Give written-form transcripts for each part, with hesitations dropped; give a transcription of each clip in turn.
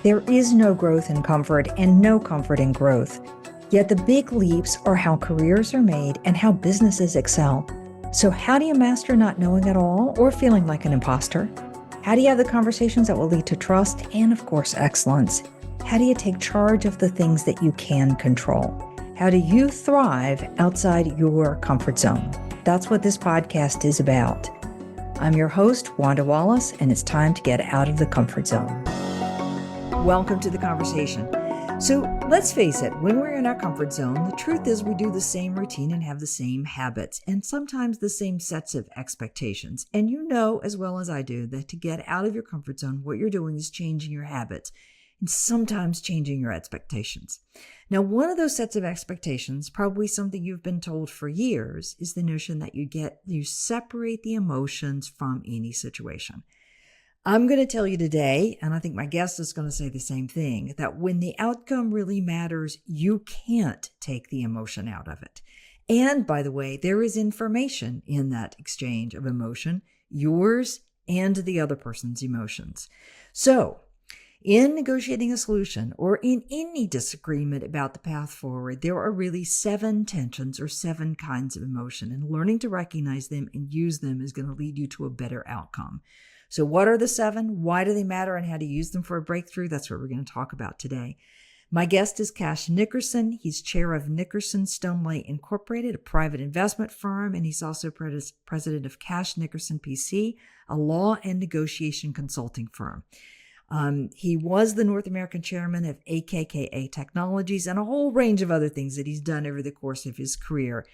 There is no growth in comfort and no comfort in growth. Yet the big leaps are how careers are made and how businesses excel. So how do you master not knowing at all or feeling like an imposter? How do you have the conversations that will lead to trust and, of course, excellence? How do you take charge of the things that you can control? How do you thrive outside your comfort zone? That's what this podcast is about. I'm your host, Wanda Wallace, and it's time to get out of the comfort zone. Welcome to the conversation. So let's face it, when we're in our comfort zone, the truth is we do the same routine and have the same habits and sometimes the same sets of expectations. And you know as well as I do that to get out of your comfort zone, what you're doing is changing your habits and sometimes changing your expectations. Now, one of those sets of expectations, probably something you've been told for years, is the notion that you separate the emotions from any situation. I'm going to tell you today, and I think my guest is going to say the same thing, that when the outcome really matters, you can't take the emotion out of it. And by the way, there is information in that exchange of emotion, yours and the other person's emotions. So, in negotiating a solution or in any disagreement about the path forward, there are really 7 tensions or 7 kinds of emotion, and learning to recognize them and use them is going to lead you to a better outcome. So what are the 7? Why do they matter? And how to use them for a breakthrough? That's what we're going to talk about today. My guest is Cash Nickerson. He's chair of Nickerson Stoneleigh Incorporated, a private investment firm, and he's also president of Cash Nickerson PC, a law and negotiation consulting firm. He was the North American chairman of AKKA Technologies and a whole range of other things that he's done over the course of his career.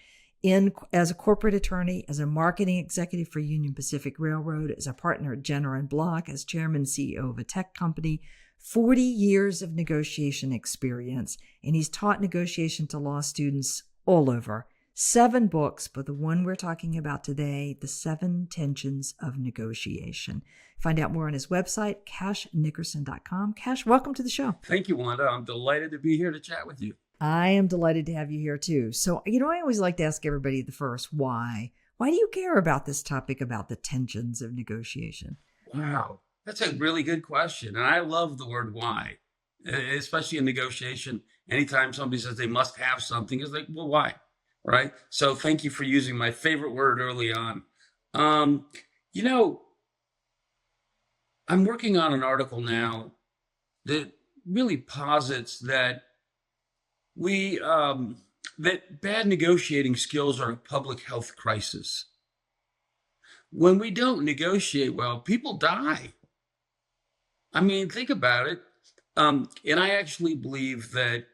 As a corporate attorney, as a marketing executive for Union Pacific Railroad, as a partner at Jenner & Block, as chairman and CEO of a tech company, 40 years of negotiation experience, and he's taught negotiation to law students all over. 7 books, but the one we're talking about today, The 7 Tensions of Negotiation. Find out more on his website, cashnickerson.com. Cash, welcome to the show. Thank you, Wanda. I'm delighted to be here to chat with you. I am delighted to have you here too. So, I always like to ask everybody the first, why? Why do you care about this topic about the tensions of negotiation? Wow, that's a really good question. And I love the word why, especially in negotiation. Anytime somebody says they must have something, it's like, well, why? Right? So thank you for using my favorite word early on. I'm working on an article now that really posits that that bad negotiating skills are a public health crisis. When we don't negotiate well, people die. I mean, think about it. And I actually believe that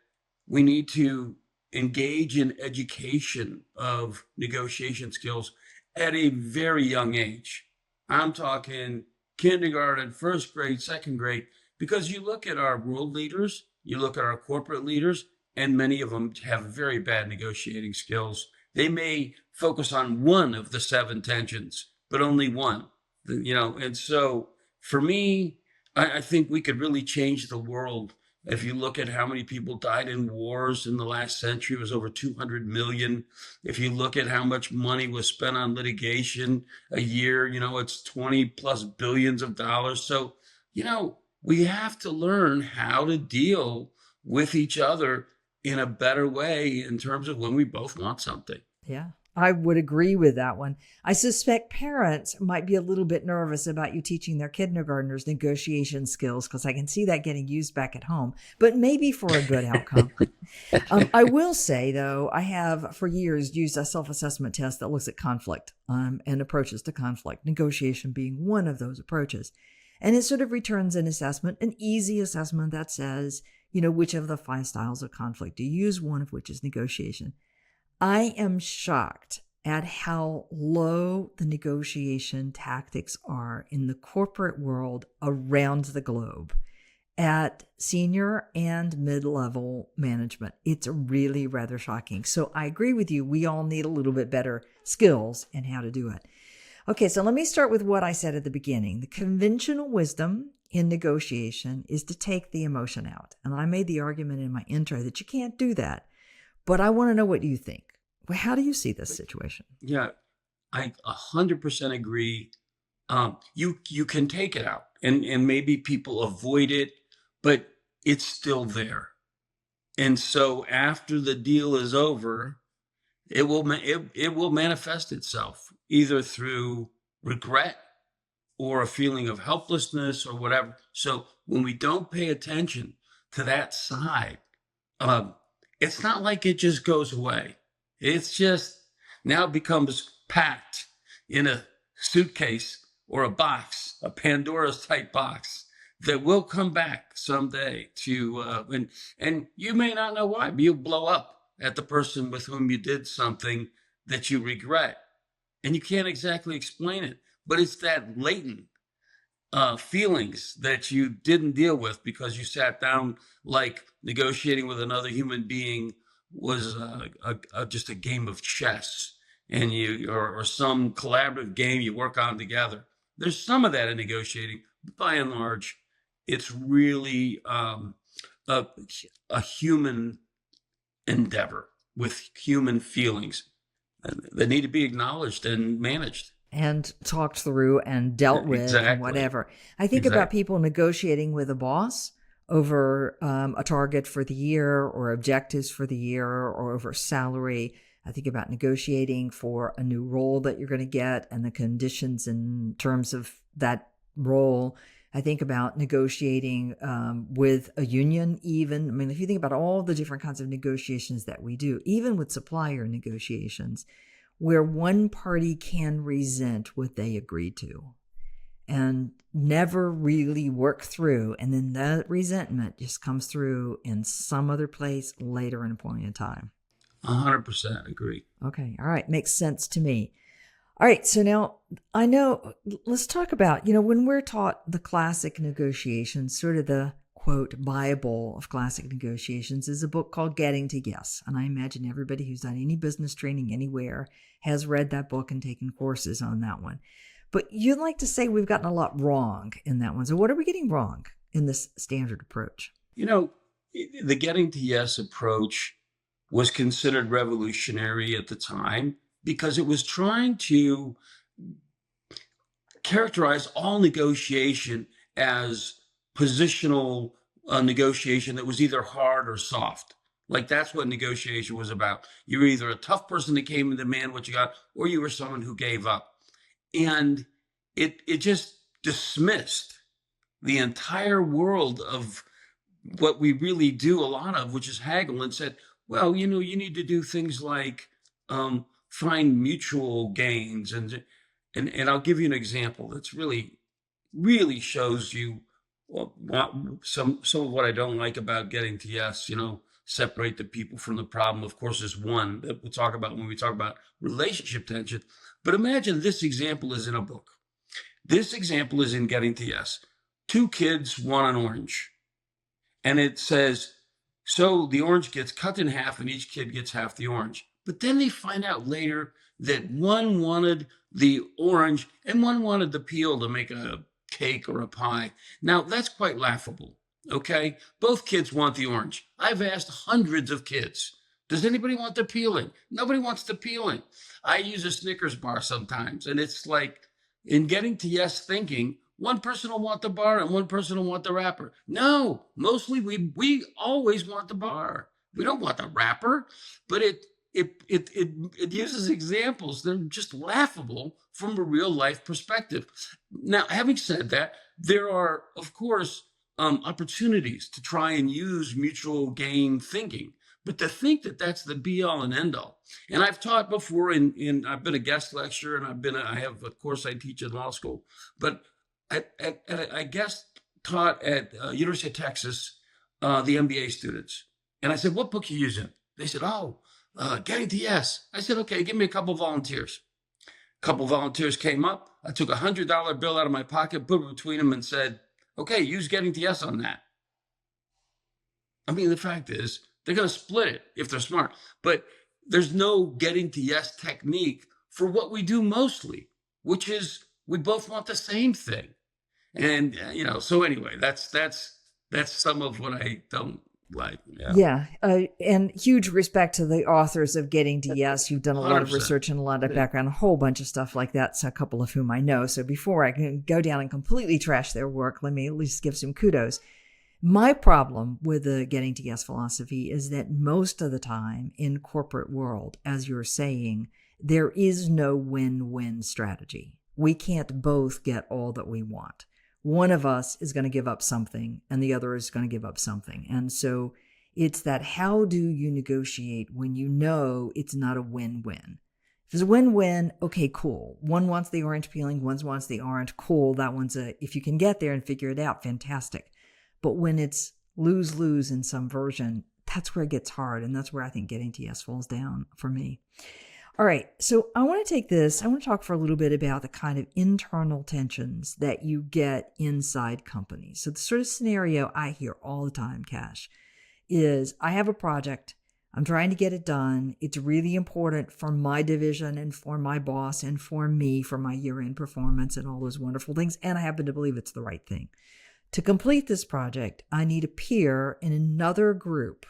we need to engage in education of negotiation skills at a very young age. I'm talking kindergarten, first grade, second grade, because you look at our world leaders, you look at our corporate leaders, and many of them have very bad negotiating skills. They may focus on one of the 7 tensions, but only one, and so for me, I think we could really change the world. If you look at how many people died in wars in the last century, it was over 200 million. If you look at how much money was spent on litigation a year, it's 20 plus billions of dollars. So, we have to learn how to deal with each other in a better way in terms of when we both want something. Yeah, I would agree with that one. I suspect parents might be a little bit nervous about you teaching their kindergartners negotiation skills, because I can see that getting used back at home, but maybe for a good outcome. I will say, though, I have for years used a self-assessment test that looks at conflict and approaches to conflict, negotiation being one of those approaches. And it sort of returns an assessment, an easy assessment that says, which of the 5 styles of conflict do you use, one of which is negotiation. I am shocked at how low the negotiation tactics are in the corporate world around the globe at senior and mid-level management. It's really rather shocking. So I agree with you. We all need a little bit better skills in how to do it. Okay, so let me start with what I said at the beginning. The conventional wisdom in negotiation is to take the emotion out. And I made the argument in my intro that you can't do that. But I want to know what you think. Well, how do you see this situation? Yeah, I 100% agree. You can take it out, and maybe people avoid it but it's still there. And so after the deal is over, it will manifest itself either through regret or a feeling of helplessness or whatever. So when we don't pay attention to that side, um, it's not like it just goes away. It's just now becomes packed in a suitcase or a box, a Pandora's type box that will come back someday to, and you may not know why, but you'll blow up at the person with whom you did something that you regret. And you can't exactly explain it, but it's that latent feelings that you didn't deal with because you sat down, like negotiating with another human being was just a game of chess, and or some collaborative game you work on together. There's some of that in negotiating, but by and large, it's really a, a human endeavor with human feelings that need to be acknowledged and managed. And talked through and dealt with Exactly. and whatever. I think about people negotiating with a boss over a target for the year or objectives for the year or over salary. I think about negotiating for a new role that you're going to get and the conditions in terms of that role. I think about negotiating with a union even. I mean, if you think about all the different kinds of negotiations that we do, even with supplier negotiations, where one party can resent what they agreed to and never really work through. And then that resentment just comes through in some other place later in a point in time. 100% agree. Okay. All right. Makes sense to me. All right. So now I know, let's talk about, when we're taught the classic negotiations, sort of the quote Bible of classic negotiations is a book called Getting to Yes. And I imagine everybody who's done any business training anywhere has read that book and taken courses on that one. But you'd like to say we've gotten a lot wrong in that one. So what are we getting wrong in this standard approach? The Getting to Yes approach was considered revolutionary at the time because it was trying to characterize all negotiation as positional negotiation that was either hard or soft. Like that's what negotiation was about. You were either a tough person that came and demanded what you got, or you were someone who gave up. And it just dismissed the entire world of what we really do a lot of, which is haggle, and said, well, you need to do things like find mutual gains. And I'll give you an example that's really, really shows you some of what I don't like about Getting to Yes. Separate the people from the problem, of course, is one that we'll talk about when we talk about relationship tension. But imagine this example is in a book. This example is in Getting to Yes. 2 kids want an orange. And it says, so the orange gets cut in half and each kid gets half the orange. But then they find out later that one wanted the orange and one wanted the peel to make a cake or a pie. Now, that's quite laughable. Okay, both kids want the orange. I've asked hundreds of kids, does anybody want the peeling? Nobody wants the peeling. I use a Snickers bar sometimes, and it's like in Getting to Yes thinking, one person will want the bar and one person will want the wrapper. No, mostly we always want the bar. We don't want the wrapper, but it uses examples that are just laughable from a real life perspective. Now, having said that, there are, of course, opportunities to try and use mutual gain thinking, but to think that that's the be all and end all. And I've taught before I've been a guest lecturer, and I have a course I teach in law school, but I guest taught at University of Texas, the MBA students. And I said, what book are you using? They said, Getting to Yes. I said, okay, give me a couple volunteers. A couple volunteers came up. I took $100 bill out of my pocket, put it between them and said, okay, use Getting to Yes on that. I mean, the fact is, they're going to split it if they're smart. But there's no Getting to Yes technique for what we do mostly, which is we both want the same thing. And, so anyway, that's some of what I don't like. Yeah. And huge respect to the authors of Getting to Yes. You've done a lot of research and a lot of background, a whole bunch of stuff like that. So a couple of whom I know. So before I can go down and completely trash their work, let me at least give some kudos. My problem with the getting to yes philosophy is that most of the time in corporate world, as you're saying, there is no win-win strategy. We can't both get all that we want. One of us is going to give up something and the other is going to give up something. And so it's that, how do you negotiate when you know it's not a win-win? If it's a win-win, okay, cool. One wants the orange peeling, one wants the orange, cool. That one's if you can get there and figure it out, fantastic. But when it's lose-lose in some version, that's where it gets hard. And that's where I think getting to yes falls down for me. All right. So I want to talk for a little bit about the kind of internal tensions that you get inside companies. So the sort of scenario I hear all the time, Cash, is I have a project. I'm trying to get it done. It's really important for my division and for my boss and for me, for my year-end performance and all those wonderful things. And I happen to believe it's the right thing. To complete this project, I need a peer in another group.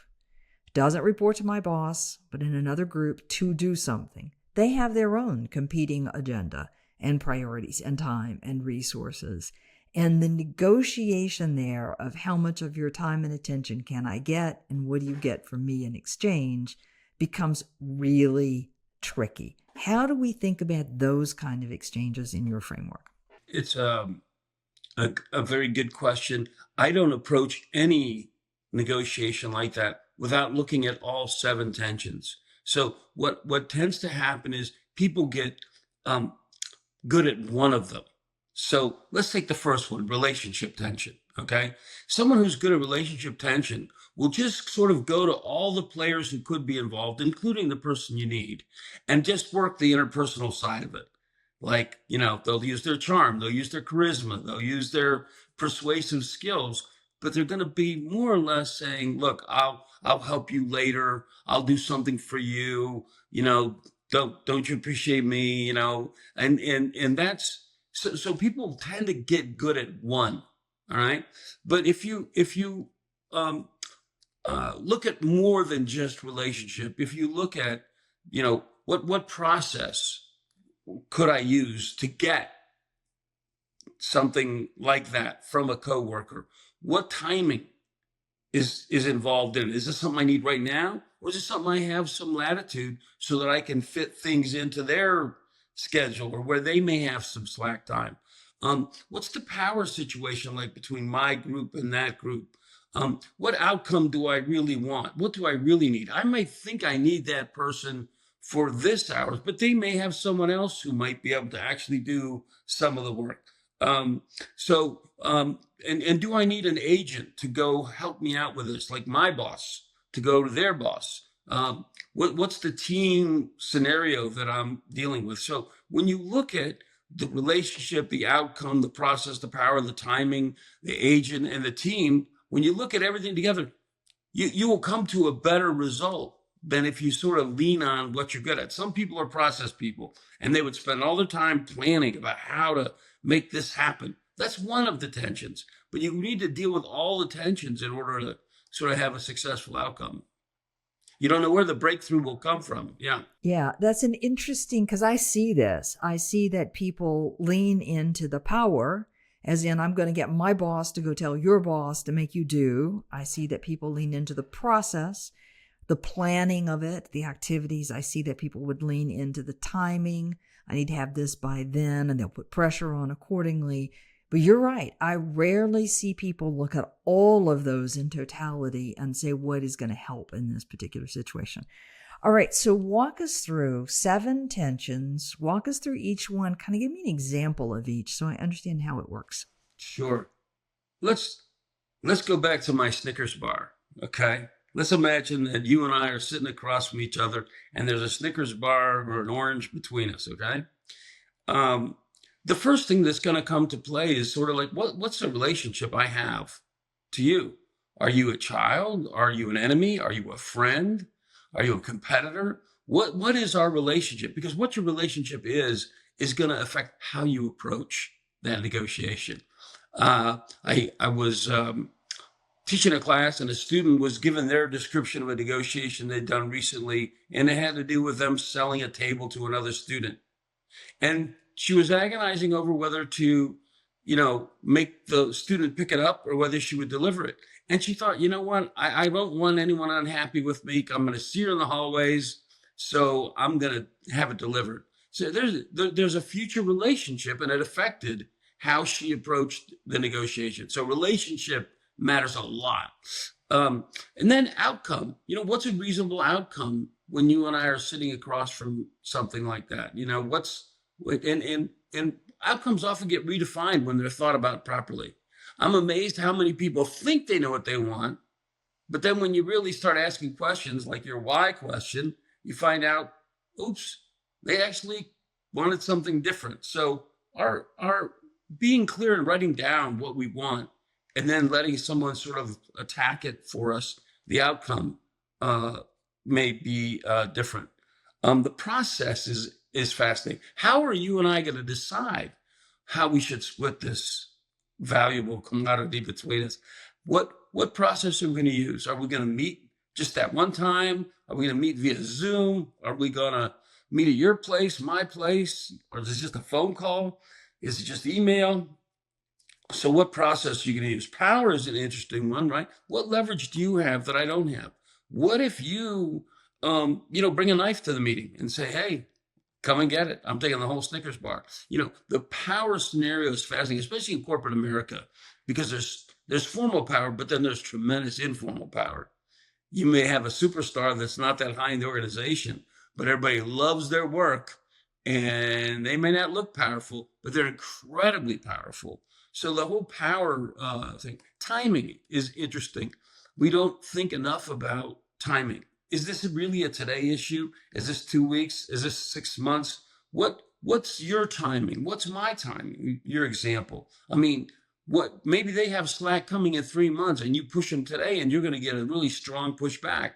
Doesn't report to my boss, but in another group to do something. They have their own competing agenda and priorities and time and resources. And the negotiation there of how much of your time and attention can I get and what do you get from me in exchange becomes really tricky. How do we think about those kind of exchanges in your framework? It's a very good question. I don't approach any negotiation like that without looking at all 7 tensions. So what tends to happen is people get good at one of them. So let's take the first one, relationship tension. Okay. Someone who's good at relationship tension will just sort of go to all the players who could be involved, including the person you need, and just work the interpersonal side of it. Like, they'll use their charm, they'll use their charisma, they'll use their persuasive skills, but they're going to be more or less saying, look, I'll help you later. I'll do something for you. Don't you appreciate me? And that's, so people tend to get good at one. All right. But if you look at more than just relationship, if you look at, what process could I use to get something like that from a coworker? What timing is involved in it? Is this something I need right now? Or is it something I have some latitude so that I can fit things into their schedule or where they may have some slack time? What's the power situation like between my group and that group? What outcome do I really want? What do I really need? I might think I need that person for this hours, but they may have someone else who might be able to actually do some of the work. And do I need an agent to go help me out with this, like my boss to go to their boss? What's the team scenario that I'm dealing with? So when you look at the relationship, the outcome, the process, the power, the timing, the agent, and the team, when you look at everything together, you will come to a better result than if you sort of lean on what you're good at. Some people are process people, and they would spend all their time planning about how to make this happen. That's one of the tensions, but you need to deal with all the tensions in order to sort of have a successful outcome. You don't know where the breakthrough will come from. Yeah. Yeah, that's an interesting, because I see this. I see that people lean into the power, as in, I'm going to get my boss to go tell your boss to make you do. I see that people lean into the process, the planning of it, the activities. I see that people would lean into the timing. I need to have this by then, and they'll put pressure on accordingly. But you're right. I rarely see people look at all of those in totality and say, what is going to help in this particular situation? All right. So walk us through 7 tensions. Walk us through each one. Kind of give me an example of each so I understand how it works. Sure. Let's go back to my Snickers bar. Okay. Let's imagine that you and I are sitting across from each other and there's a Snickers bar or an orange between us. Okay. The first thing that's going to come to play is sort of like, what's the relationship I have to you? Are you a child? Are you an enemy? Are you a friend? Are you a competitor? What is our relationship? Because what your relationship is going to affect how you approach that negotiation. I was teaching a class and a student was given their description of a negotiation they'd done recently, and it had to do with them selling a table to another student. And she was agonizing over whether to, make the student pick it up or whether she would deliver it. And she thought, you know what? I don't want anyone unhappy with me. I'm going to see her in the hallways. So I'm going to have it delivered. So there's a future relationship, and it affected how she approached the negotiation. So relationship matters a lot. And then outcome, what's a reasonable outcome when you and I are sitting across from something like that? And outcomes often get redefined when they're thought about properly. I'm amazed how many people think they know what they want, but then when you really start asking questions like your why question, you find out, oops, they actually wanted something different. So our being clear and writing down what we want and then letting someone sort of attack it for us, the outcome may be different. The process is fascinating. How are you and I going to decide how we should split this valuable commodity between us? What process are we going to use? Are we going to meet just that one time? Are we going to meet via Zoom? Are we going to meet at your place, my place? Or is it just a phone call? Is it just email? So what process are you going to use? Power is an interesting one, right? What leverage do you have that I don't have? What if you, bring a knife to the meeting and say, hey, come and get it. I'm taking the whole Snickers bar. The power scenario is fascinating, especially in corporate America, because there's formal power, but then there's tremendous informal power. You may have a superstar that's not that high in the organization, but everybody loves their work, and they may not look powerful, but they're incredibly powerful. So the whole power thing, timing is interesting. We don't think enough about timing. Is this really a today issue? Is this 2 weeks? Is this 6 months? What's your timing? What's my timing? Your example. I mean, maybe they have Slack coming in 3 months and you push them today and you're going to get a really strong pushback.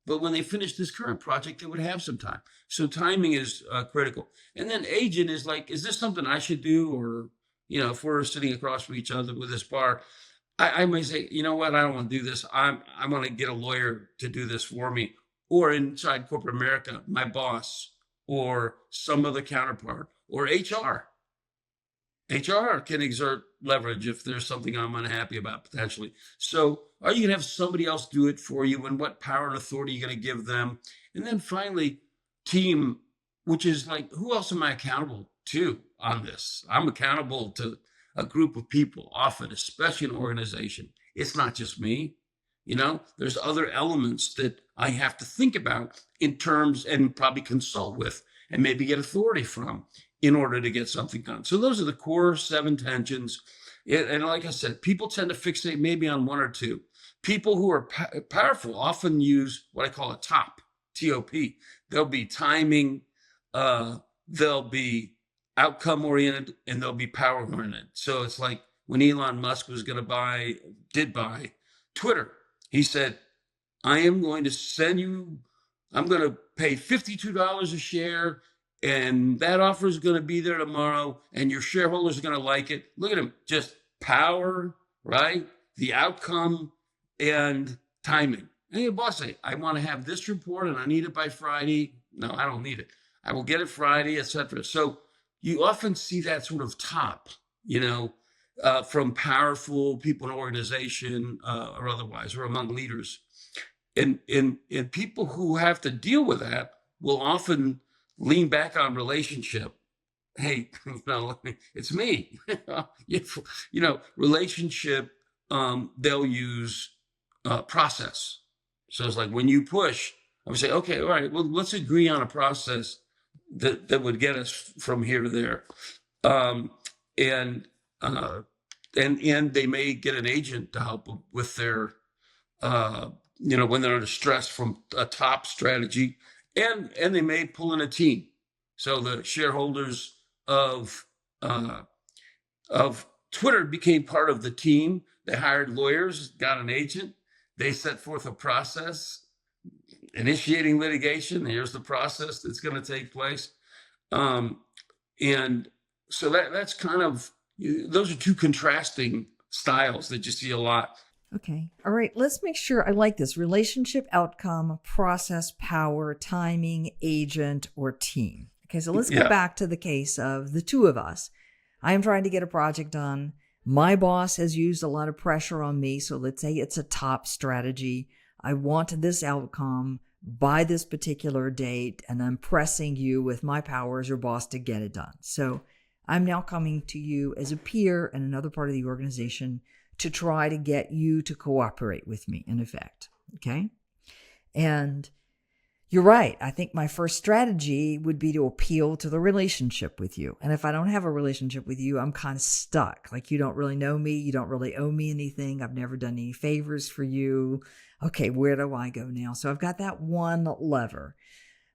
But when they finish this current project, they would have some time. So timing is critical. And then agent is like, is this something I should do? Or, if we're sitting across from each other with this bar, I might say, you know what, I don't want to do this. I want to get a lawyer to do this for me. Or inside corporate America, my boss or some other counterpart or HR. HR can exert leverage if there's something I'm unhappy about potentially. So are you going to have somebody else do it for you? And what power and authority are you going to give them? And then finally, team, which is like, who else am I accountable to on this? I'm accountable to a group of people, often, especially an organization. It's not just me. There's other elements that I have to think about in terms and probably consult with and maybe get authority from in order to get something done. So those are the core 7 tensions. And like I said, people tend to fixate maybe on 1 or 2. People who are powerful often use what I call a TOP, T-O-P. There'll be timing, they'll be outcome oriented, and they'll be power oriented. So it's like when Elon Musk was going to did buy Twitter, he said, I'm going to pay $52 a share, and that offer is going to be there tomorrow, and your shareholders are going to like it. Look at him, just power, right? The outcome and timing. And your boss say, I want to have this report and I need it by Friday. No, I don't need it. I will get it Friday, etc. So you often see that sort of top, from powerful people in an organization or otherwise, or among leaders. And people who have to deal with that will often lean back on relationship. Hey, it's me. Relationship, they'll use process. So it's like when you push, I would say, okay, all right, well, let's agree on a process that would get us from here to there. And they may get an agent to help with their, when they're under stress from a top strategy, and they may pull in a team. So the shareholders of Twitter became part of the team. They hired lawyers, got an agent. They set forth a process, initiating litigation. Here's the process that's going to take place. And so that's kind of, those are 2 contrasting styles that you see a lot. Okay. All right. Let's make sure I like this. Relationship, outcome, process, power, timing, agent, or team. Okay. So let's go back to the case of the 2 of us. I am trying to get a project done. My boss has used a lot of pressure on me. So let's say it's a top strategy. I want this outcome by this particular date, and I'm pressing you with my power as your boss to get it done. So I'm now coming to you as a peer and another part of the organization to try to get you to cooperate with me, in effect. Okay? And you're right. I think my first strategy would be to appeal to the relationship with you. And if I don't have a relationship with you, I'm kind of stuck. Like, you don't really know me. You don't really owe me anything. I've never done any favors for you. Okay, where do I go now? So I've got that one lever.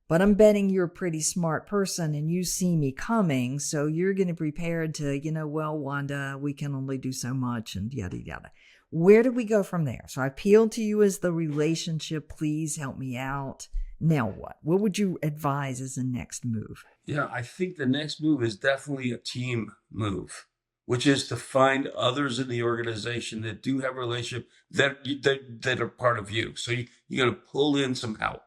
But I'm betting you're a pretty smart person and you see me coming. So you're going to be prepared to, well, Wanda, we can only do so much and yada, yada. Where do we go from there? So I appeal to you as the relationship. Please help me out. Now what? What would you advise as the next move? Yeah, I think the next move is definitely a team move, which is to find others in the organization that do have a relationship that are part of you. So you're going to pull in some help.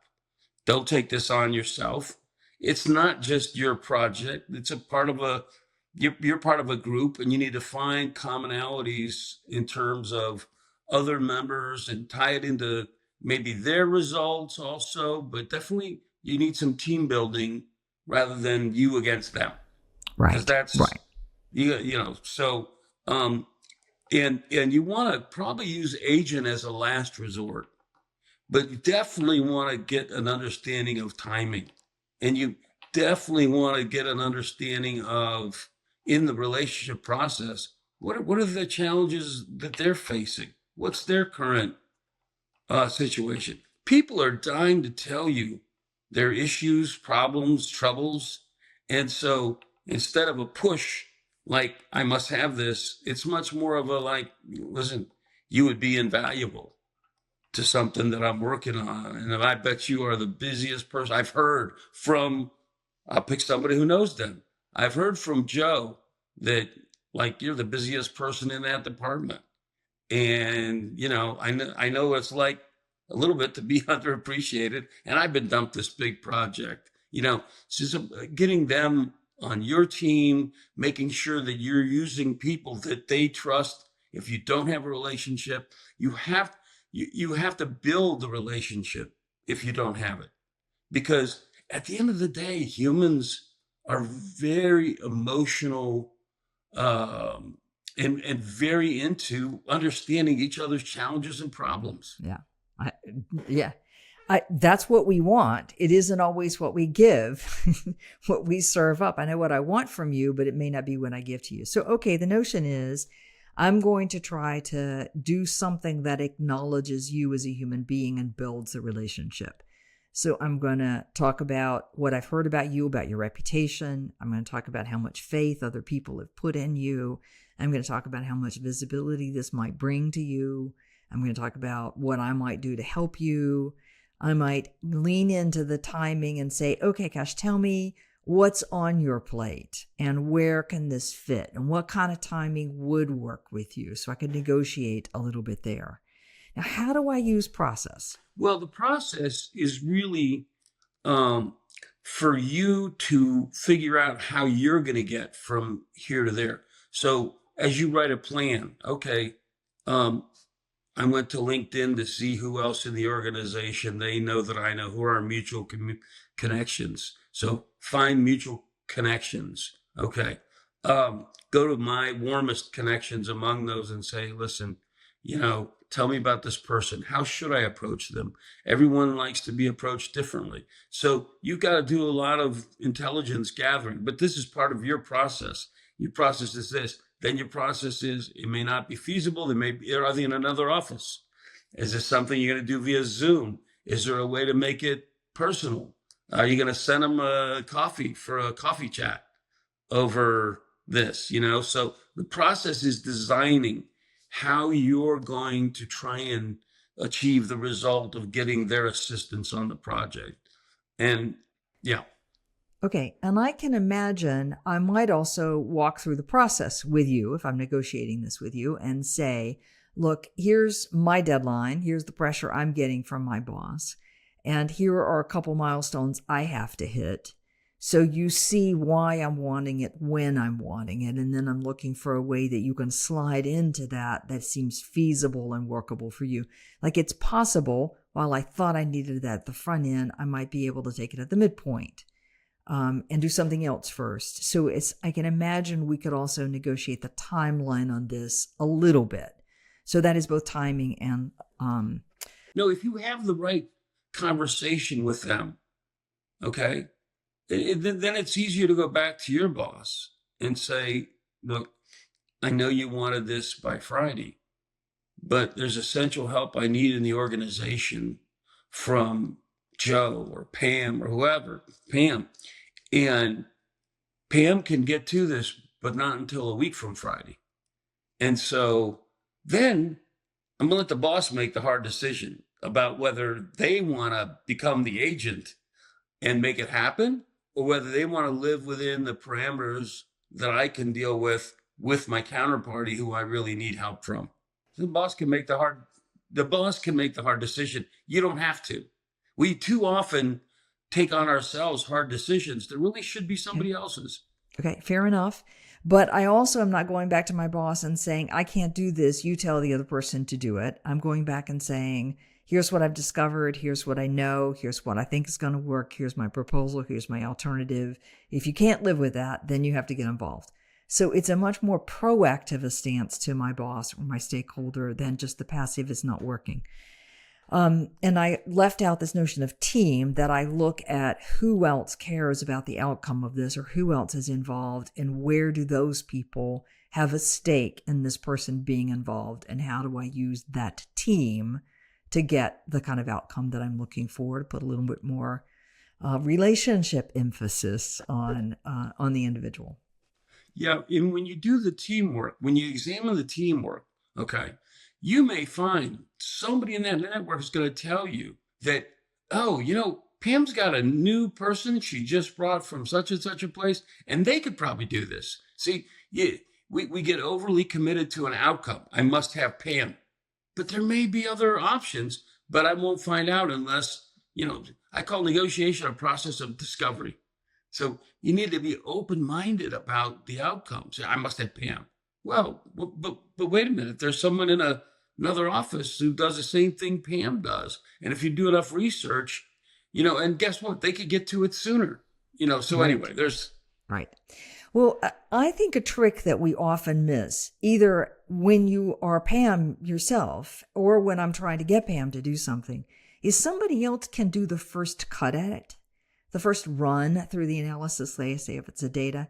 Don't take this on yourself. It's not just your project. It's a part of you're part of a group, and you need to find commonalities in terms of other members and tie it into maybe their results also, but definitely you need some team building rather than you against them. Right. Because that's right. So and you want to probably use agent as a last resort, but you definitely want to get an understanding of timing, and you definitely want to get an understanding of, in the relationship process, what are the challenges that they're facing? What's their current situation? People are dying to tell you their issues, problems, troubles. And so instead of a push, like, I must have this, it's much more of a like, listen, you would be invaluable to something that I'm working on. And I bet you are the busiest person I've heard from. I'll pick somebody who knows them. I've heard from Joe that, like, you're the busiest person in that department. And, I know it's like a little bit to be underappreciated. And I've been dumped this big project, so getting them on your team, making sure that you're using people that they trust. If you don't have a relationship, you have to build the relationship if you don't have it. Because at the end of the day, humans are very emotional, and very into understanding each other's challenges and problems. Yeah. That's what we want. It isn't always what we give, what we serve up. I know what I want from you, but it may not be what I give to you. So, okay, the notion is I'm going to try to do something that acknowledges you as a human being and builds the relationship. So I'm going to talk about what I've heard about you, about your reputation. I'm going to talk about how much faith other people have put in you. I'm going to talk about how much visibility this might bring to you. I'm going to talk about what I might do to help you. I might lean into the timing and say, okay, Cash, tell me what's on your plate and where can this fit and what kind of timing would work with you, so I could negotiate a little bit there. Now, how do I use process? Well, the process is really for you to figure out how you're going to get from here to there. So as you write a plan, okay, I went to LinkedIn to see who else in the organization they know that I know, who are our mutual connections. So find mutual connections. Okay. Go to my warmest connections among those and say, listen, tell me about this person. How should I approach them? Everyone likes to be approached differently. So you've got to do a lot of intelligence gathering, but this is part of your process. Your process is this. Then your process is, it may not be feasible. Are they in another office? Is this something you're going to do via Zoom? Is there a way to make it personal? Are you going to send them a coffee for a coffee chat over this? So the process is designing how you're going to try and achieve the result of getting their assistance on the project. And yeah. Okay, and I can imagine I might also walk through the process with you if I'm negotiating this with you and say, look, here's my deadline. Here's the pressure I'm getting from my boss. And here are a couple milestones I have to hit. So you see why I'm wanting it when I'm wanting it. And then I'm looking for a way that you can slide into that seems feasible and workable for you. Like it's possible, while I thought I needed that at the front end, I might be able to take it at the midpoint and do something else first. So I can imagine we could also negotiate the timeline on this a little bit. So that is both timing and No, if you have the right conversation with them, okay, then it's easier to go back to your boss and say, look, I know you wanted this by Friday, but there's essential help I need in the organization from Joe or Pam or whoever, Pam. And Pam can get to this, but not until a week from Friday. And so then I'm going to let the boss make the hard decision about whether they want to become the agent and make it happen, or whether they want to live within the parameters that I can deal with my counterparty who I really need help from. So the boss can make the hard decision. You don't have to. We too often take on ourselves hard decisions that really should be somebody else's. Okay, fair enough. But I also am not going back to my boss and saying, I can't do this. You tell the other person to do it. I'm going back and saying, here's what I've discovered. Here's what I know. Here's what I think is going to work. Here's my proposal. Here's my alternative. If you can't live with that, then you have to get involved. So it's a much more proactive a stance to my boss or my stakeholder than just the passive is not working. And I left out this notion of team, that I look at who else cares about the outcome of this or who else is involved and where do those people have a stake in this person being involved, and how do I use that team to get the kind of outcome that I'm looking for, to put a little bit more relationship emphasis on the individual. Yeah, and when you do the teamwork, when you examine the teamwork, okay, you may find somebody in that network is going to tell you that, oh, Pam's got a new person she just brought from such and such a place, and they could probably do this. See, we get overly committed to an outcome. I must have Pam. But there may be other options, but I won't find out unless, I call negotiation a process of discovery. So you need to be open-minded about the outcomes. I must have Pam. Well, but wait a minute. There's someone in another office who does the same thing Pam does. And if you do enough research, and guess what? They could get to it sooner. So Right. Anyway, there's... Right. Well, I think a trick that we often miss, either when you are Pam yourself or when I'm trying to get Pam to do something, is somebody else can do the first cut at it, the first run through the analysis, say if it's a data.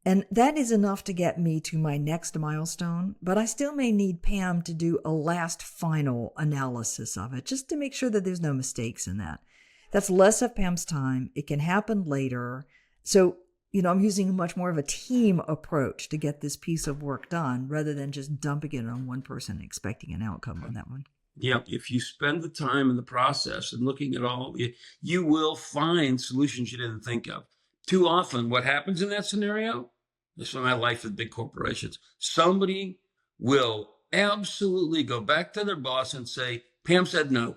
And that is enough to get me to my next milestone, but I still may need Pam to do a last final analysis of it, just to make sure that there's no mistakes in that. That's less of Pam's time. It can happen later. So, I'm using much more of a team approach to get this piece of work done rather than just dumping it on one person and expecting an outcome on that one. Yeah, if you spend the time in the process and looking at all, you will find solutions you didn't think of. Too often, what happens in that scenario, this is my life with big corporations, somebody will absolutely go back to their boss and say, Pam said no.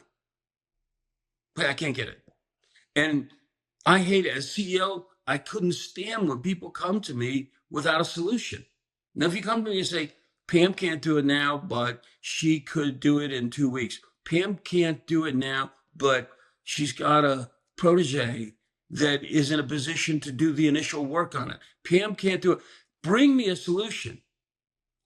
I can't get it. And I hate it. As CEO, I couldn't stand when people come to me without a solution. Now, if you come to me and say, Pam can't do it now, but she could do it in 2 weeks. Pam can't do it now, but she's got a protege that is in a position to do the initial work on it. Pam can't do it. Bring me a solution,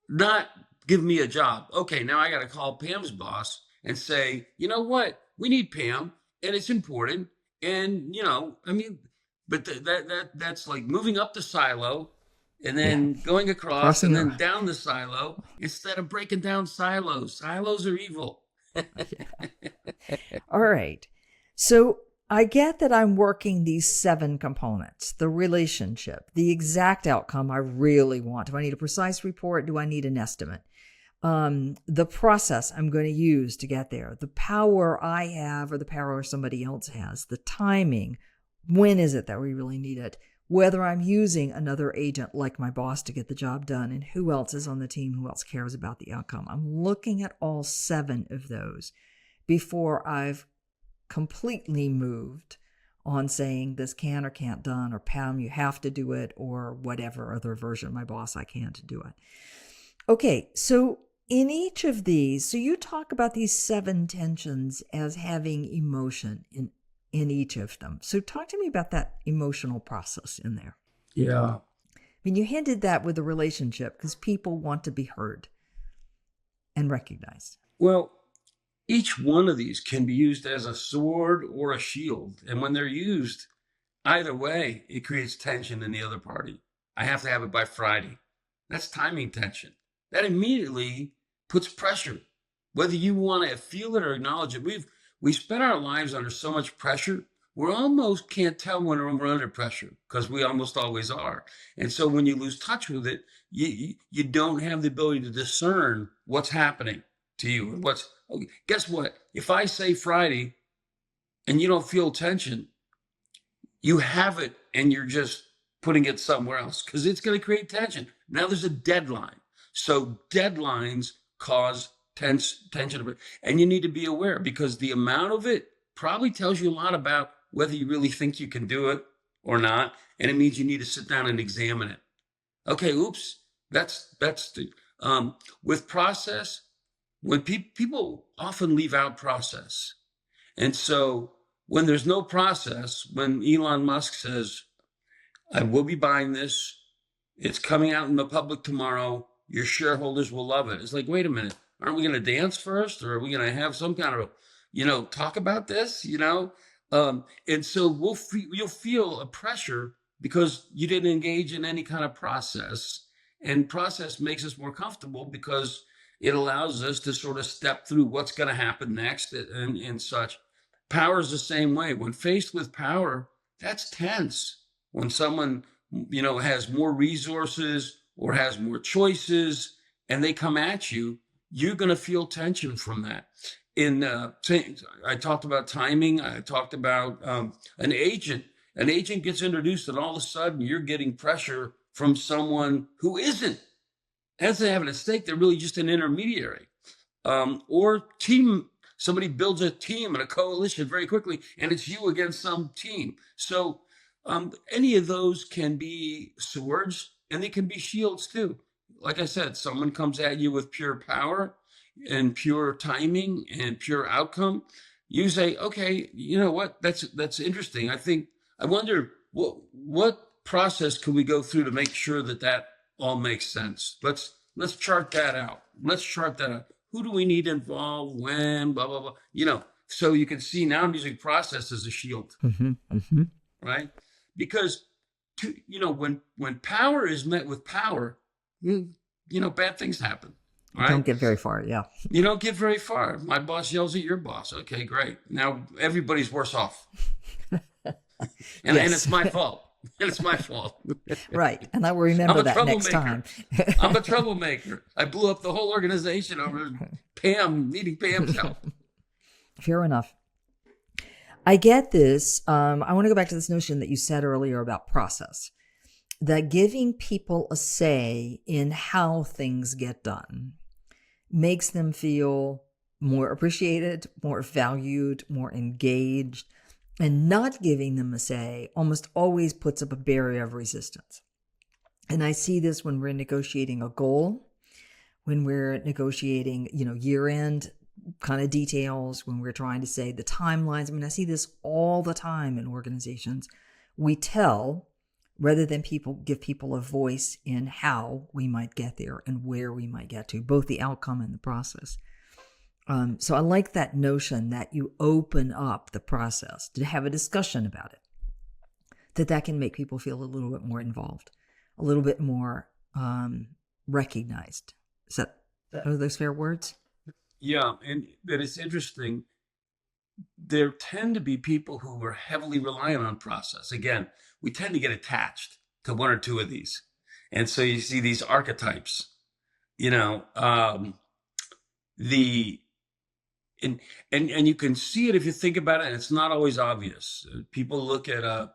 not give me a job. Okay, now I got to call Pam's boss and say, you know what? We need Pam, and it's important. And, but that's like moving up the silo and then going across and then down the silo instead of breaking down silos. Silos are evil. All right. So I get that I'm working these 7 components: the relationship, the exact outcome I really want. Do I need a precise report? Do I need an estimate? The process I'm going to use to get there, the power I have or the power somebody else has, the timing, when is it that we really need it, whether I'm using another agent like my boss to get the job done, and who else is on the team, who else cares about the outcome. I'm looking at all 7 of those before I've completely moved on saying this can or can't done, or Pam, you have to do it, or whatever other version, my boss, I can't do it. Okay, so in each of these, so you talk about these 7 tensions as having emotion in each of them. So talk to me about that emotional process in there. Yeah. I mean, you hinted that with the relationship because people want to be heard and recognized. Well, each one of these can be used as a sword or a shield. And when they're used, either way, it creates tension in the other party. I have to have it by Friday. That's timing tension. That immediately puts pressure, whether you want to feel it or acknowledge it. We spent our lives under so much pressure, we almost can't tell when we're under pressure because we almost always are. And so when you lose touch with it, you don't have the ability to discern what's happening to you and what's. Okay, guess what? If I say Friday and you don't feel tension, you have it and you're just putting it somewhere else because it's going to create tension. Now there's a deadline. So deadlines cause tension. And you need to be aware because the amount of it probably tells you a lot about whether you really think you can do it or not. And it means you need to sit down and examine it. Okay, oops, that's the, with process, when people often leave out process. And so when there's no process, when Elon Musk says, I will be buying this, it's coming out in the public tomorrow, your shareholders will love it. It's like, wait a minute, aren't we going to dance first? Or are we going to have some kind of, talk about this, And so you'll feel a pressure because you didn't engage in any kind of process. And process makes us more comfortable because it allows us to sort of step through what's going to happen next and such. Power is the same way. When faced with power, that's tense. When someone, has more resources or has more choices and they come at you, you're going to feel tension from that. I talked about timing. I talked about an agent. An agent gets introduced and all of a sudden you're getting pressure from someone who isn't. As they have a stake, they're really just an intermediary. Or team, somebody builds a team and a coalition very quickly, and it's you against some team. So any of those can be swords, and they can be shields too. Like I said, someone comes at you with pure power and pure timing and pure outcome. You say, okay, you know what? That's interesting. I wonder what process could we go through to make sure that all makes sense. Let's chart that out. Who do we need involved? When? Blah blah blah. So you can see now I'm using process as a shield, right? Because when power is met with power, bad things happen. Right? You don't get very far. Yeah. You don't get very far. My boss yells at your boss. Okay, great. Now everybody's worse off, and it's my fault. And it's my fault. Right. And I will remember that next time. I'm a troublemaker. I blew up the whole organization over needing Pam's help. Fair enough. I get this. I want to go back to this notion that you said earlier about process, that giving people a say in how things get done makes them feel more appreciated, more valued, more engaged. And not giving them a say almost always puts up a barrier of resistance. And I see this when we're negotiating a goal, when we're negotiating, year-end kind of details, when we're trying to say the timelines. I mean, I see this all the time in organizations. We tell rather than give people a voice in how we might get there and where we might get to, both the outcome and the process. So I like that notion that you open up the process to have a discussion about it, that can make people feel a little bit more involved, a little bit more recognized. Are those fair words? Yeah, and it's interesting. There tend to be people who are heavily reliant on process. Again, we tend to get attached to one or two of these. And so you see these archetypes, and you can see it if you think about it, and it's not always obvious. People look at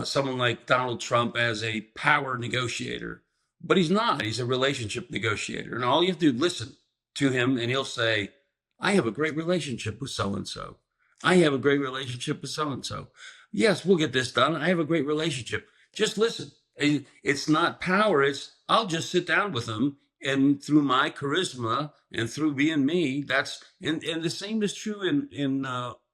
someone like Donald Trump as a power negotiator, but he's not. He's a relationship negotiator. And all you have to do is listen to him, and he'll say, I have a great relationship with so-and-so. I have a great relationship with so-and-so. Yes, we'll get this done. I have a great relationship. Just listen. It's not power. It's I'll just sit down with them, and through my charisma and through being me, that's and the same is true in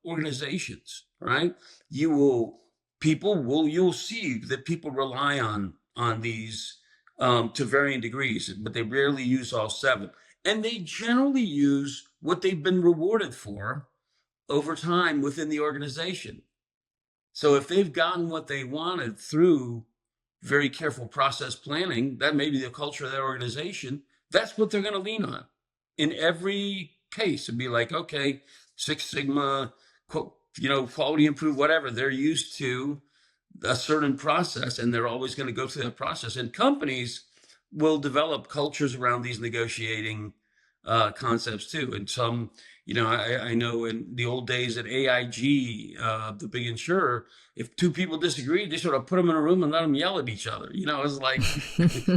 organizations, right? You will people will you'll see that people rely on these to varying degrees, but they rarely use all seven, and they generally use what they've been rewarded for over time within the organization. So if they've gotten what they wanted through very careful process planning, that may be the culture of that organization. That's what they're going to lean on in every case. It'd be like, okay, Six Sigma, quality improve, whatever. They're used to a certain process, and they're always going to go through that process. And companies will develop cultures around these negotiating concepts too. And some, I know in the old days at AIG, the big insurer, if two people disagreed, they sort of put them in a room and let them yell at each other. It's like,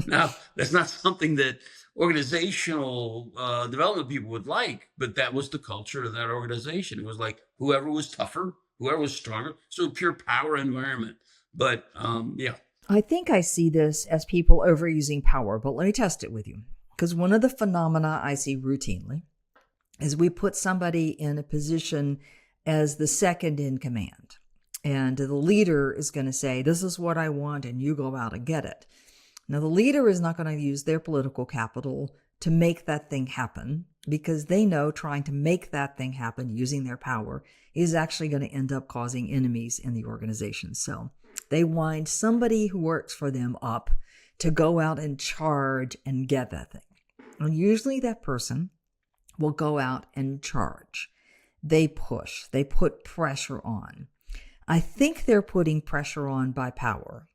now that's not something that organizational development people would like, but that was the culture of that organization. It was like whoever was tougher, whoever was stronger. So pure power environment. But yeah. I think I see this as people overusing power, but let me test it with you. Because one of the phenomena I see routinely is we put somebody in a position as the second in command. And the leader is going to say, this is what I want, and you go out and get it. Now, the leader is not going to use their political capital to make that thing happen, because they know trying to make that thing happen using their power is actually going to end up causing enemies in the organization. So they wind somebody who works for them up to go out and charge and get that thing. And usually that person will go out and charge. They push. They put pressure on. I think they're putting pressure on by power.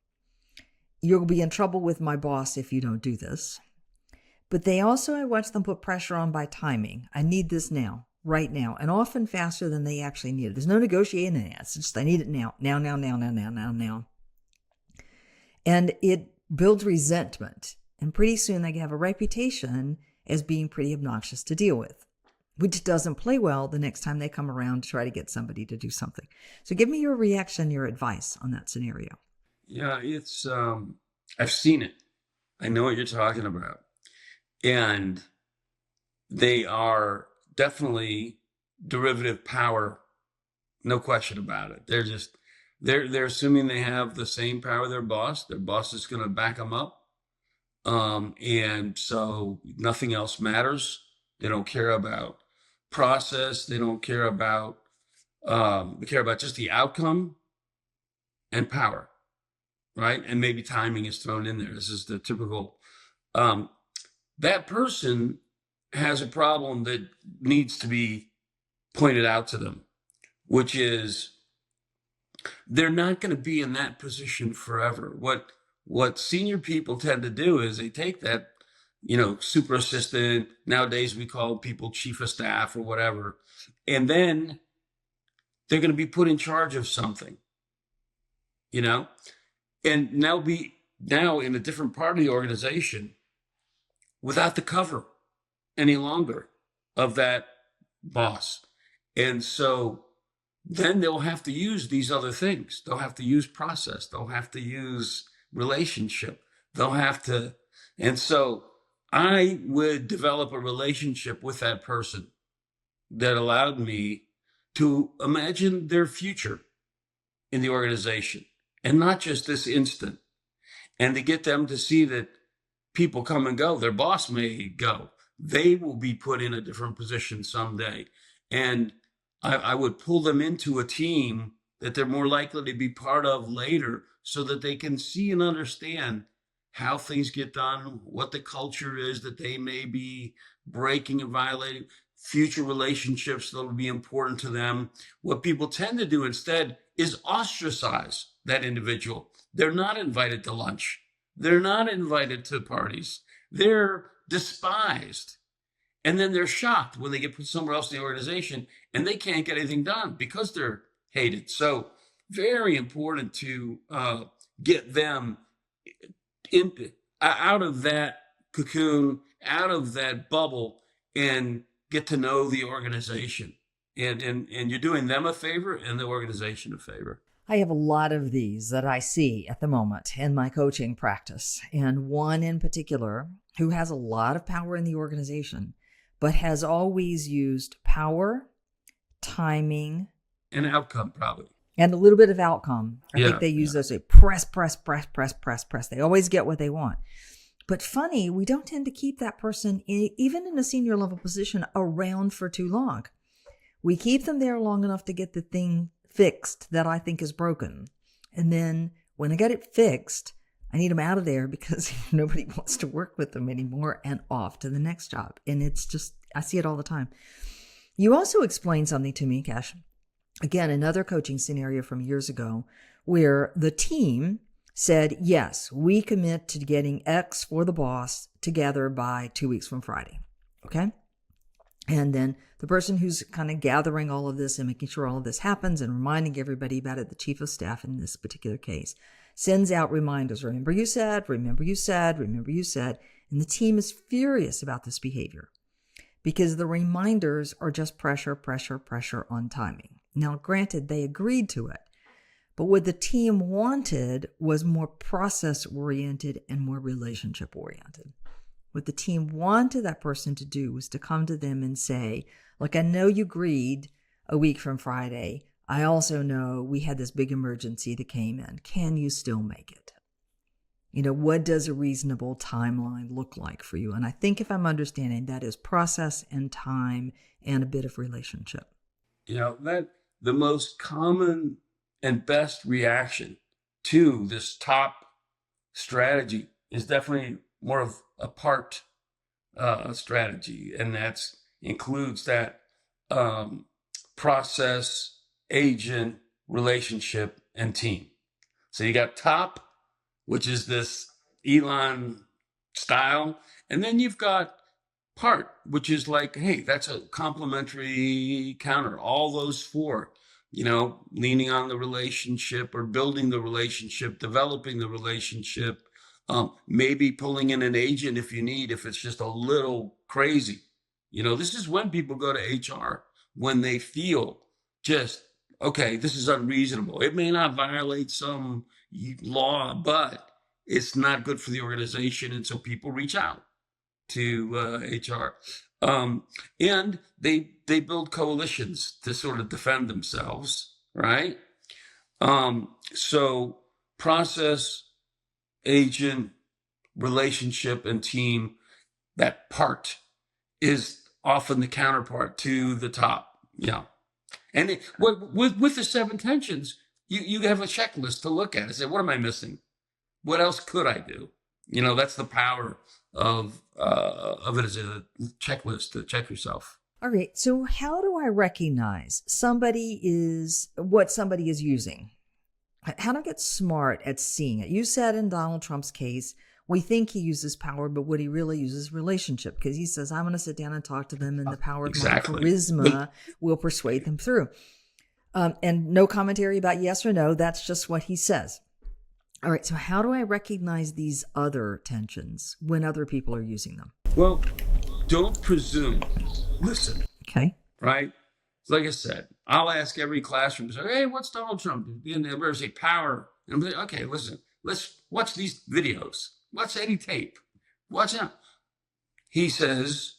You'll be in trouble with my boss if you don't do this. But I watch them put pressure on by timing. I need this now, right now, and often faster than they actually need it. There's no negotiating in it. It's just, I need it now. Now. And it builds resentment. And pretty soon they have a reputation as being pretty obnoxious to deal with, which doesn't play well the next time they come around to try to get somebody to do something. So give me your reaction, your advice on that scenario. Yeah, it's, I've seen it. I know what you're talking about. And they are definitely derivative power, no question about it. They're assuming they have the same power their boss is going to back them up. And so nothing else matters. They don't care about process. They don't care about, they care about just the outcome and power, right? And maybe timing is thrown in there. This is the typical, that person has a problem that needs to be pointed out to them, which is they're not going to be in that position forever. What senior people tend to do is they take that, super assistant, nowadays we call people chief of staff or whatever, and then they're going to be put in charge of something, and now in a different part of the organization without the cover any longer of that boss. And so then they'll have to use these other things. They'll have to use process. They'll have to use relationship. And so I would develop a relationship with that person that allowed me to imagine their future in the organization and not just this instant, and to get them to see that people come and go. Their boss may go. They will be put in a different position someday. And I would pull them into a team that they're more likely to be part of later, so that they can see and understand how things get done, what the culture is that they may be breaking and violating, future relationships that will be important to them. What people tend to do instead is ostracize that individual. They're not invited to lunch. They're not invited to parties. They're despised. And then they're shocked when they get put somewhere else in the organization and they can't get anything done because they're hated. So very important to get them out of that cocoon, out of that bubble, and get to know the organization. And you're doing them a favor and the organization a favor. I have a lot of these that I see at the moment in my coaching practice, and one in particular who has a lot of power in the organization, but has always used power, timing, An outcome, probably. and a little bit of outcome. I think they use those press. They always get what they want. But funny, we don't tend to keep that person, even in a senior level position, around for too long. We keep them there long enough to get the thing fixed that I think is broken. And then when I get it fixed, I need them out of there because nobody wants to work with them anymore, and off to the next job. And it's just, I see it all the time. You also explained something to me, Cash. Again, another coaching scenario from years ago where the team said, yes, we commit to getting X for the boss together by 2 weeks from Friday. Okay. And then the person who's kind of gathering all of this and making sure all of this happens and reminding everybody about it, the chief of staff in this particular case, sends out reminders. Remember you said, remember you said, remember you said. And the team is furious about this behavior because the reminders are just pressure on timing. Now, granted, they agreed to it, but what the team wanted was more process-oriented and more relationship-oriented. What the team wanted that person to do was to come to them and say, look, I know you agreed a week from Friday. I also know we had this big emergency that came in. Can you still make it? What does a reasonable timeline look like for you? And I think if I'm understanding, that is process and time and a bit of relationship. That the most common and best reaction to this top strategy is definitely more of a part strategy, and that includes that process, agent, relationship, and team. So you got top, which is this Elon style, and then you've got part, which is like, hey, that's a complementary counter. All those four, leaning on the relationship or building the relationship, developing the relationship, maybe pulling in an agent if you need, if it's just a little crazy. This is when people go to HR, when they feel just, okay, this is unreasonable. It may not violate some law, but it's not good for the organization. And so people reach out to HR. And they build coalitions to sort of defend themselves, right? So process, agent, relationship, and team, that part is often the counterpart to the top. Yeah. And with the seven tensions, you have a checklist to look at and say, what am I missing? What else could I do? That's the power of it as a checklist to check yourself. All right. So how do I recognize what somebody is using? How do I get smart at seeing it? You said in Donald Trump's case, we think he uses power, but what he really uses is relationship, because he says, I'm going to sit down and talk to them, and the power of my charisma will persuade them through. And no commentary about yes or no. That's just what he says. All right. So how do I recognize these other tensions when other people are using them? Well, don't presume. Listen. Okay. Right? Like I said, I'll ask every classroom, say, hey, what's Donald Trump? And they'll say power. And I'm like, okay, listen, let's watch these videos. Watch any tape. Watch out. He says,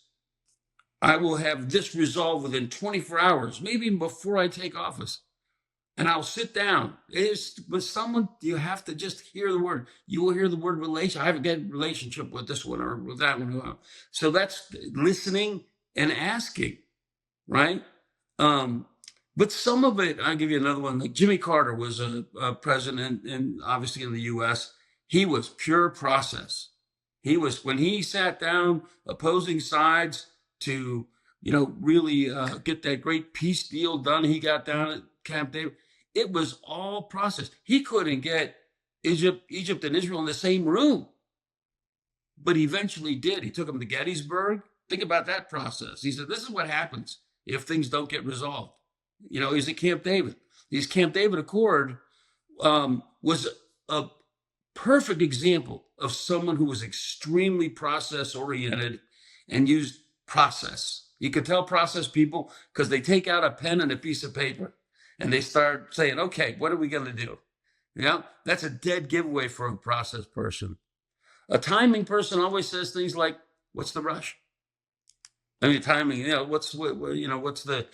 I will have this resolved within 24 hours, maybe even before I take office. And I'll sit down. With someone, you have to just hear the word. You will hear the word relation. I have a good relationship with this one or with that one. So that's listening and asking, right? But some of it, I'll give you another one. Like Jimmy Carter was a president, and obviously in the U.S., he was pure process. When he sat down opposing sides to, really get that great peace deal done, he got down at Camp David. It was all process. He couldn't get Egypt and Israel in the same room, but he eventually did. He took them to Gettysburg. Think about that process. He said, this is what happens if things don't get resolved. He's at Camp David. His Camp David Accord was a perfect example of someone who was extremely process-oriented and used process. You could tell process people because they take out a pen and a piece of paper and they start saying, okay, what are we going to do? That's a dead giveaway for a process person. A timing person always says things like, what's the rush? I mean, timing, what's the,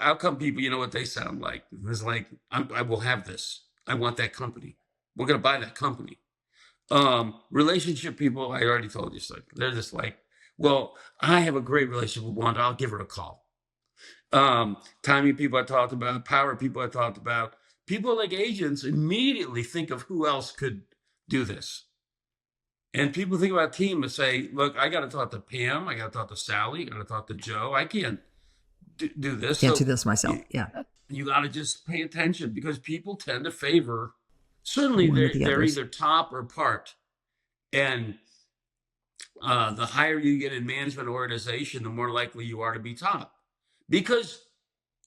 outcome people, what they sound like. It's like, I will have this. I want that company. We're going to buy that company. Relationship people, I already told you, so they're just like, well, I have a great relationship with Wanda. I'll give her a call. Timing people I talked about, power people I talked about. People like agents immediately think of who else could do this. And people think about team and say, look, I got to talk to Pam. I got to talk to Sally. I got to talk to Joe. I can't do this. Can't do this myself. Yeah. You got to just pay attention because people tend to favor, certainly they're either top or part. And the higher you get in management organization, the more likely you are to be top. Because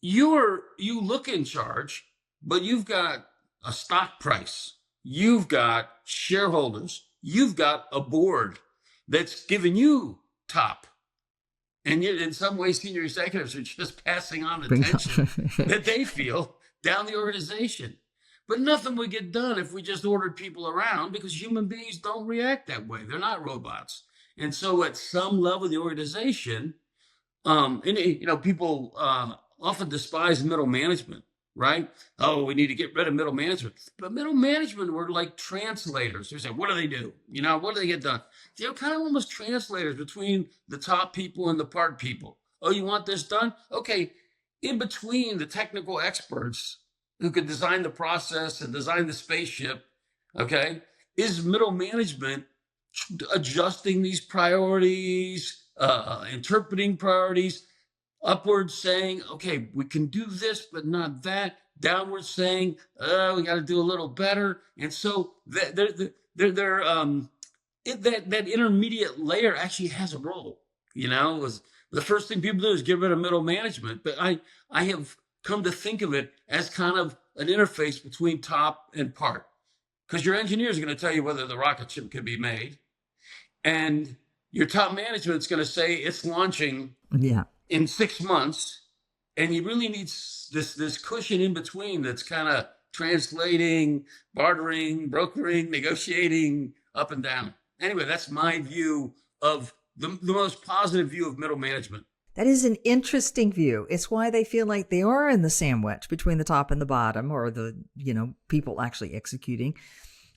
you look in charge, but you've got a stock price. You've got shareholders. You've got a board that's giving you top. And yet, in some ways, senior executives are just passing on attention that they feel down the organization. But nothing would get done if we just ordered people around, because human beings don't react that way. They're not robots. And so at some level of the organization, people often despise middle management, right? Oh, we need to get rid of middle management. But middle management were like translators. They say, what do they do? What do they get done? They're kind of almost translators between the top people and the part people. Oh, you want this done? Okay. In between the technical experts who could design the process and design the spaceship, okay, is middle management adjusting these priorities, interpreting priorities, upward saying, okay, we can do this, but not that. Downward saying, we got to do a little better. And so that intermediate layer actually has a role. Was the first thing people do is get rid of middle management. But I have come to think of it as kind of an interface between top and part, because your engineers are going to tell you whether the rocket ship can be made, and your top management is going to say it's launching in 6 months, and you really need this cushion in between that's kind of translating, bartering, brokering, negotiating up and down. Anyway, that's my view of the most positive view of middle management. That is an interesting view. It's why they feel like they are in the sandwich between the top and the bottom, or the, people actually executing.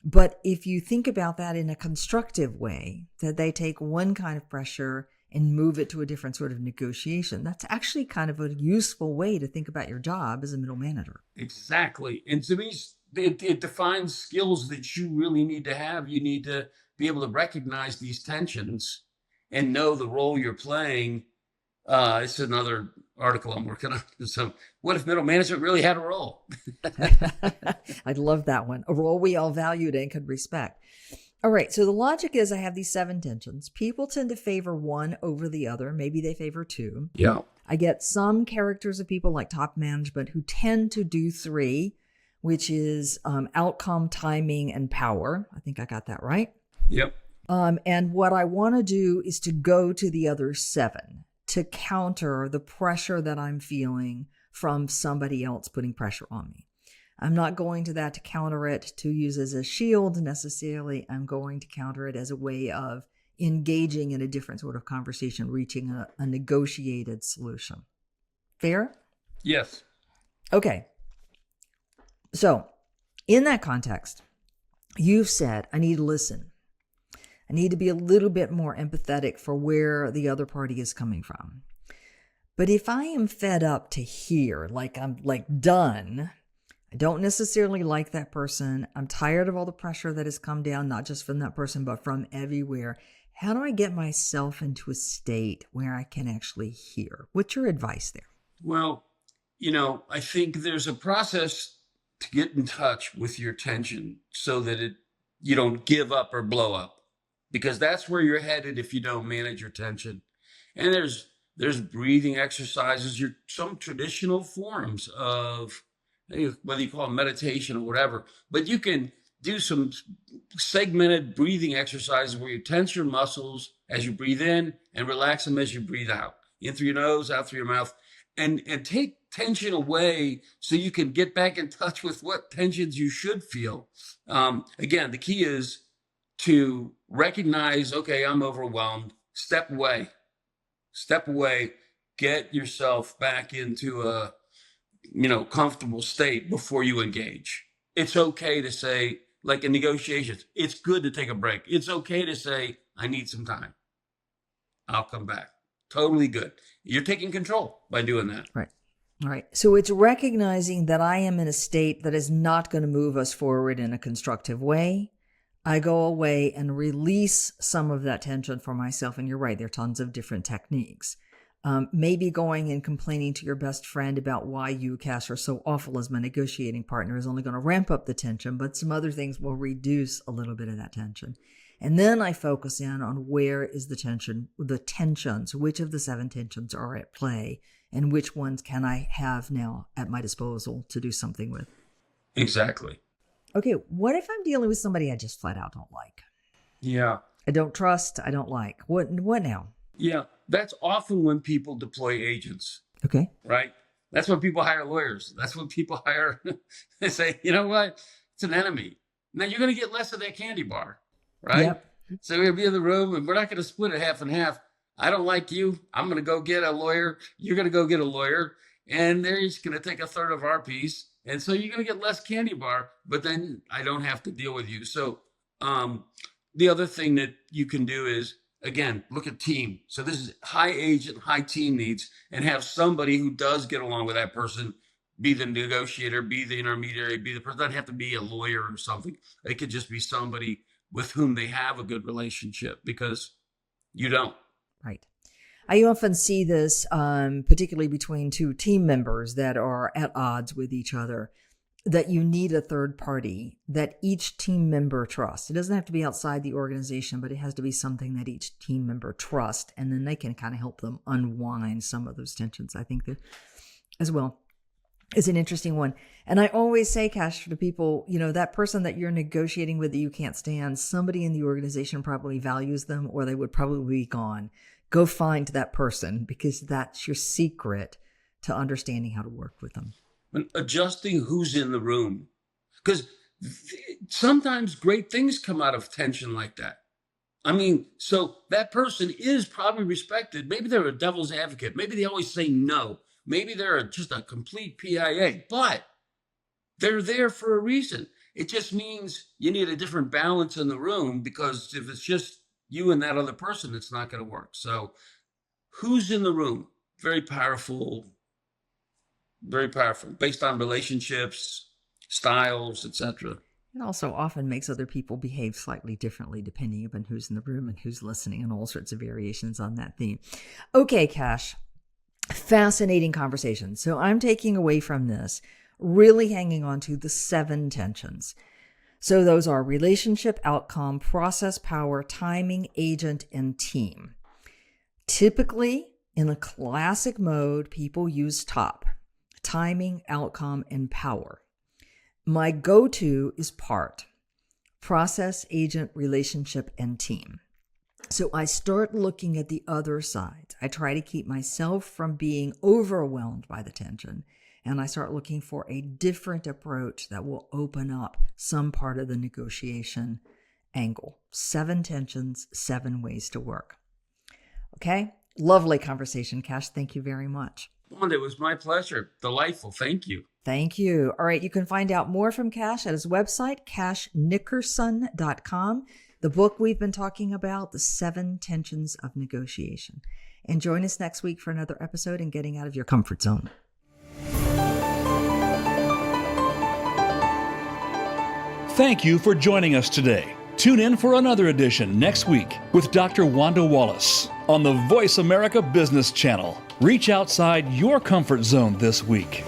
But if you think about that in a constructive way, that they take one kind of pressure and move it to a different sort of negotiation, that's actually kind of a useful way to think about your job as a middle manager. Exactly. And to me, it defines skills that you really need to have. You need to be able to recognize these tensions and know the role you're playing. It's another article I'm working on. So what if middle management really had a role? I'd love that one. A role we all valued and could respect. All right. So the logic is I have these 7 tensions. People tend to favor one over the other. Maybe they favor 2. Yeah. I get some characters of people like top management who tend to do 3, which is outcome, timing, and power. I think I got that right. Yep. And what I want to do is to go to the other 7 to counter the pressure that I'm feeling from somebody else putting pressure on me. I'm not going to that to counter it, to use as a shield necessarily. I'm going to counter it as a way of engaging in a different sort of conversation, reaching a negotiated solution. Fair? Yes. Okay. So in that context, you've said, I need to listen. I need to be a little bit more empathetic for where the other party is coming from. But if I am fed up to hear, like I'm done, I don't necessarily like that person. I'm tired of all the pressure that has come down, not just from that person, but from everywhere. How do I get myself into a state where I can actually hear? What's your advice there? Well, I think there's a process to get in touch with your tension so that you don't give up or blow up. Because that's where you're headed if you don't manage your tension. And there's breathing exercises, some traditional forms of, whether you call it meditation or whatever, but you can do some segmented breathing exercises where you tense your muscles as you breathe in and relax them as you breathe out. In through your nose, out through your mouth. and take tension away so you can get back in touch with what tensions you should feel. Again, the key is to recognize, okay, I'm overwhelmed. Step away, get yourself back into a, comfortable state before you engage. It's okay to say, like in negotiations, it's good to take a break. It's okay to say, I need some time. I'll come back. Totally good. You're taking control by doing that. Right. All right. So it's recognizing that I am in a state that is not going to move us forward in a constructive way. I go away and release some of that tension for myself. And you're right, there are tons of different techniques. Maybe going and complaining to your best friend about why you, Cash, are so awful as my negotiating partner is only going to ramp up the tension, but some other things will reduce a little bit of that tension. And then I focus in on where is the tensions, which of the 7 tensions are at play, and which ones can I have now at my disposal to do something with. Exactly. Okay, what if I'm dealing with somebody I just flat out don't like? Yeah. I don't trust, I don't like. What now? Yeah, that's often when people deploy agents. Okay. Right? That's when people hire lawyers. That's when people hire, they say, you know what? It's an enemy. Now you're going to get less of that candy bar, right? Yep. So we're going to be in the room and we're not going to split it half and half. I don't like you. I'm going to go get a lawyer. You're going to go get a lawyer. And they're just going to take a third of our piece. And so you're going to get less candy bar, but then I don't have to deal with you. So the other thing that you can do is, again, look at team. So this is high agent, high team needs, and have somebody who does get along with that person, be the negotiator, be the intermediary, be the person. Doesn't have to be a lawyer or something. It could just be somebody with whom they have a good relationship, because you don't. Right. I often see this, particularly between 2 team members that are at odds with each other, that you need a third party that each team member trusts. It doesn't have to be outside the organization, but it has to be something that each team member trusts, and then they can kind of help them unwind some of those tensions. I think that as well is an interesting one. And I always say, Cash, to people, that person that you're negotiating with that you can't stand, somebody in the organization probably values them, or they would probably be gone. Go find that person, because that's your secret to understanding how to work with them. And adjusting who's in the room, because sometimes great things come out of tension like that. I mean, so that person is probably respected. Maybe they're a devil's advocate. Maybe they always say no. Maybe they're just a complete PIA, but they're there for a reason. It just means you need a different balance in the room, because if it's just you and that other person, it's not going to work. So who's in the room? Very powerful, based on relationships, styles, etc. It also often makes other people behave slightly differently depending upon who's in the room and who's listening, and all sorts of variations on that theme. Okay, Cash, fascinating conversation. So I'm taking away from this, really hanging on to the 7 tensions. So those are relationship, outcome, process, power, timing, agent, and team. Typically, in the classic mode, people use top: timing, outcome, and power. My go-to is part: process, agent, relationship, and team. So I start looking at the other sides. I try to keep myself from being overwhelmed by the tension, and I start looking for a different approach that will open up some part of the negotiation angle. 7 tensions, 7 ways to work. Okay? Lovely conversation, Cash. Thank you very much. Wanda, it was my pleasure. Delightful. Thank you. Thank you. All right. You can find out more from Cash at his website, cashnickerson.com. The book we've been talking about, The 7 Tensions of Negotiation. And join us next week for another episode in Getting Out of Your Comfort Zone. Thank you for joining us today. Tune in for another edition next week with Dr. Wanda Wallace on the Voice America Business Channel. Reach outside your comfort zone this week.